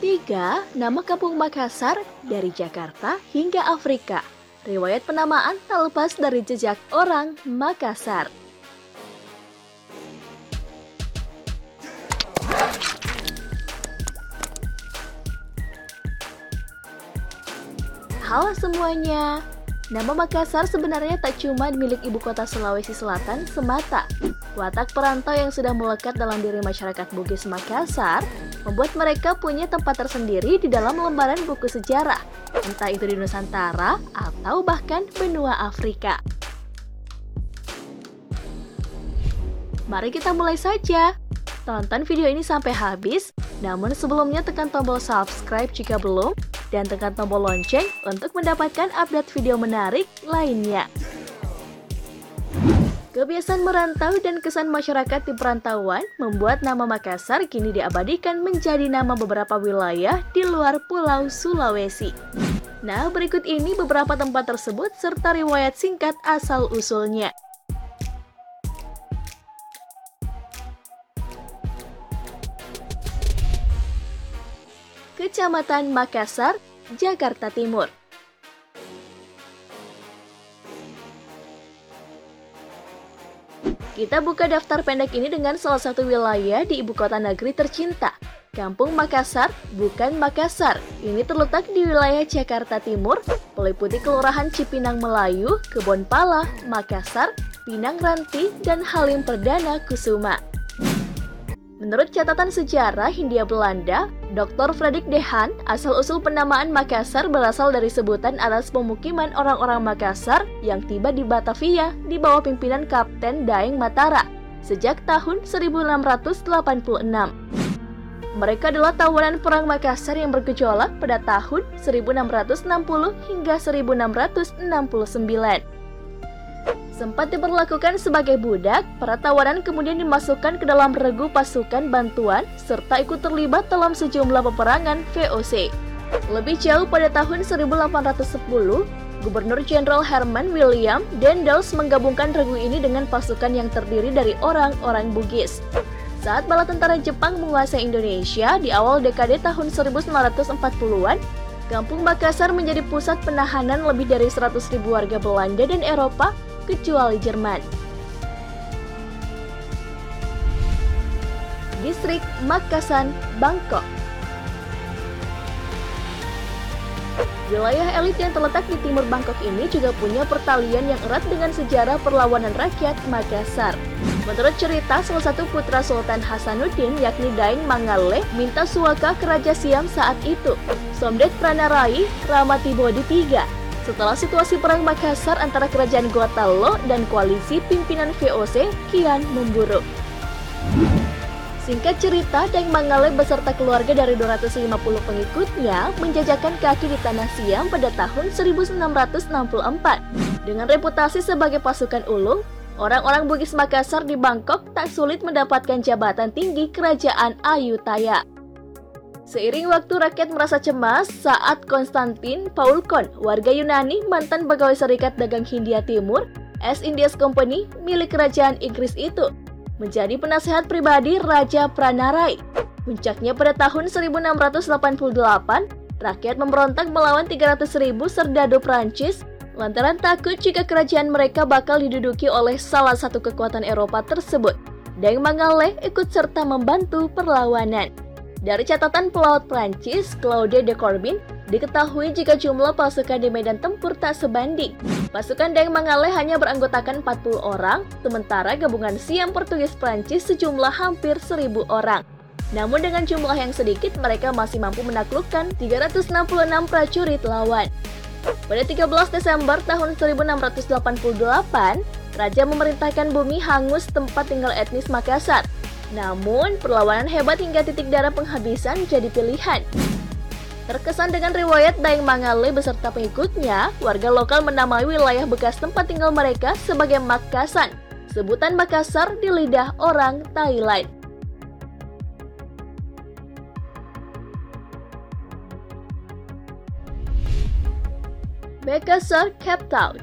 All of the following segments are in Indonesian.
3. Nama Kampung Makassar dari Jakarta hingga Afrika. Riwayat penamaan tak lepas dari jejak orang Makassar. Halo semuanya, nama Makassar sebenarnya tak cuma milik ibu kota Sulawesi Selatan semata. Watak perantau yang sudah melekat dalam diri masyarakat Bugis Makassar membuat mereka punya tempat tersendiri di dalam lembaran buku sejarah, entah itu di Nusantara atau bahkan benua Afrika. Mari kita mulai saja. Tonton video ini sampai habis, namun sebelumnya tekan tombol subscribe jika belum, dan tekan tombol lonceng untuk mendapatkan update video menarik lainnya. Kebiasaan merantau dan kesan masyarakat di perantauan membuat nama Makassar kini diabadikan menjadi nama beberapa wilayah di luar Pulau Sulawesi. Nah, berikut ini beberapa tempat tersebut serta riwayat singkat asal-usulnya. Kecamatan Makassar, Jakarta Timur. Kita buka daftar pendek ini dengan salah satu wilayah di ibu kota negeri tercinta, Kampung Makassar, bukan Makassar. Ini terletak di wilayah Jakarta Timur, meliputi Kelurahan Cipinang Melayu, Kebonpala, Makassar, Pinang Ranti, dan Halim Perdana Kusuma. Menurut catatan sejarah Hindia Belanda, Dr. Fredrik de Haan, asal-usul penamaan Makassar berasal dari sebutan atas pemukiman orang-orang Makassar yang tiba di Batavia di bawah pimpinan Kapten Daeng Matara sejak tahun 1686. Mereka adalah tawanan perang Makassar yang bergejolak pada tahun 1660 hingga 1669. Sempat diperlakukan sebagai budak, para tawanan kemudian dimasukkan ke dalam regu pasukan bantuan serta ikut terlibat dalam sejumlah peperangan VOC. Lebih jauh pada tahun 1810, Gubernur Jenderal Herman William Daendels menggabungkan regu ini dengan pasukan yang terdiri dari orang-orang Bugis. Saat bala tentara Jepang menguasai Indonesia di awal dekade tahun 1940-an, Kampung Makassar menjadi pusat penahanan lebih dari 100.000 warga Belanda dan Eropa kecuali Jerman. Distrik Makassar, Bangkok. Wilayah elit yang terletak di timur Bangkok ini juga punya pertalian yang erat dengan sejarah perlawanan rakyat Makassar. Menurut cerita, salah satu putra Sultan Hasanuddin yakni Daeng Mangale minta suaka ke Raja Siam saat itu, Somdet Pranarai Ramatibodi III. Setelah situasi perang Makassar antara kerajaan Gotalo dan koalisi pimpinan VOC kian memburuk. Singkat cerita, Daeng Mangale beserta keluarga dari 250 pengikutnya menjajakan kaki di tanah Siam pada tahun 1664. Dengan reputasi sebagai pasukan ulung, orang-orang Bugis Makassar di Bangkok tak sulit mendapatkan jabatan tinggi kerajaan Ayutthaya. Seiring waktu rakyat merasa cemas saat Konstantin Paulkon, warga Yunani mantan pegawai Serikat Dagang Hindia Timur, East India Company milik kerajaan Inggris itu, menjadi penasehat pribadi Raja Pranarai. Puncaknya pada tahun 1688, rakyat memberontak melawan 300.000 serdadu Prancis lantaran takut jika kerajaan mereka bakal diduduki oleh salah satu kekuatan Eropa tersebut. Daeng Mangale ikut serta membantu perlawanan. Dari catatan pelaut Prancis, Claude de Corbin, diketahui jika jumlah pasukan di medan tempur tak sebanding. Pasukan Daeng Mangale hanya beranggotakan 40 orang, sementara gabungan Siam Portugis Prancis sejumlah hampir 1.000 orang. Namun dengan jumlah yang sedikit, mereka masih mampu menaklukkan 366 prajurit lawan. Pada 13 Desember tahun 1688, Raja memerintahkan bumi hangus tempat tinggal etnis Makassar. Namun, perlawanan hebat hingga titik darah penghabisan jadi pilihan. Terkesan dengan riwayat Daeng Mangale beserta pengikutnya, warga lokal menamai wilayah bekas tempat tinggal mereka sebagai Makassar, sebutan Makassar di lidah orang Thailand. Makassar, Cape Town.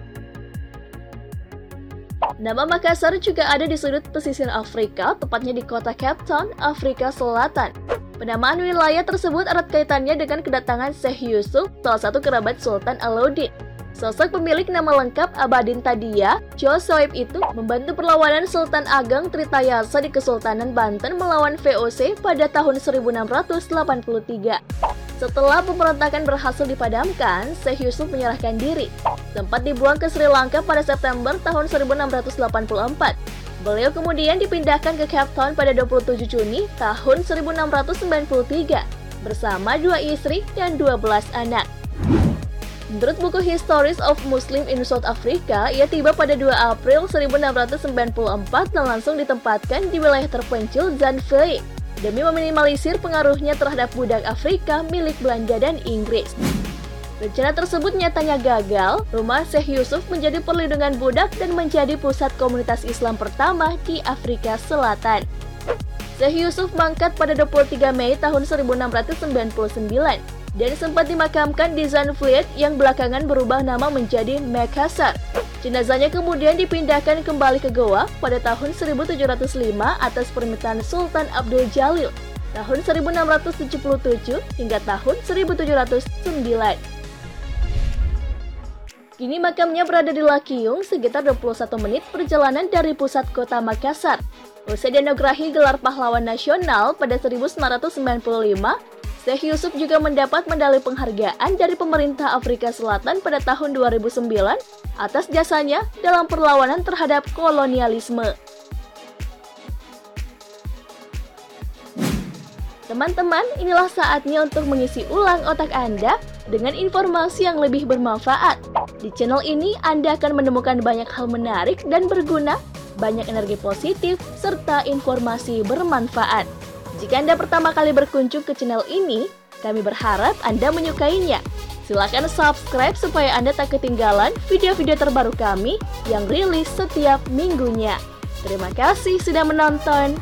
Nama Makassar juga ada di sudut pesisir Afrika, tepatnya di kota Cape Town, Afrika Selatan. Penamaan wilayah tersebut erat kaitannya dengan kedatangan Syekh Yusuf, salah satu kerabat Sultan Alauddin. Sosok pemilik nama lengkap Abadin Tadia, Jo Soeb itu membantu perlawanan Sultan Ageng Tritayasa di Kesultanan Banten melawan VOC pada tahun 1683. Setelah pemberontakan berhasil dipadamkan, Syekh Yusuf menyerahkan diri. Sempat dibuang ke Sri Lanka pada September tahun 1684. Beliau kemudian dipindahkan ke Cape Town pada 27 Juni tahun 1693 bersama 2 istri dan 12 anak. Menurut buku Histories of Muslim in South Africa, ia tiba pada 2 April 1694 dan langsung ditempatkan di wilayah terpencil Zandvoort demi meminimalisir pengaruhnya terhadap budak Afrika milik Belanda dan Inggris. Rencana tersebut nyatanya gagal. Rumah Syekh Yusuf menjadi perlindungan budak dan menjadi pusat komunitas Islam pertama di Afrika Selatan. Syekh Yusuf mangkat pada 23 Mei tahun 1699 dan sempat dimakamkan di Zandvoort yang belakangan berubah nama menjadi Makassar. Jenazahnya kemudian dipindahkan kembali ke Goa pada tahun 1705 atas permintaan Sultan Abdul Jalil tahun 1677 hingga tahun 1709. Kini makamnya berada di Lakiung, sekitar 21 menit perjalanan dari pusat kota Makassar. Usai dianugerahi gelar pahlawan nasional pada 1995, Syekh Yusuf juga mendapat medali penghargaan dari pemerintah Afrika Selatan pada tahun 2009 atas jasanya dalam perlawanan terhadap kolonialisme. Teman-teman, inilah saatnya untuk mengisi ulang otak Anda dengan informasi yang lebih bermanfaat. Di channel ini, Anda akan menemukan banyak hal menarik dan berguna, banyak energi positif, serta informasi bermanfaat. Jika Anda pertama kali berkunjung ke channel ini, kami berharap Anda menyukainya. Silakan subscribe supaya Anda tak ketinggalan video-video terbaru kami yang rilis setiap minggunya. Terima kasih sudah menonton.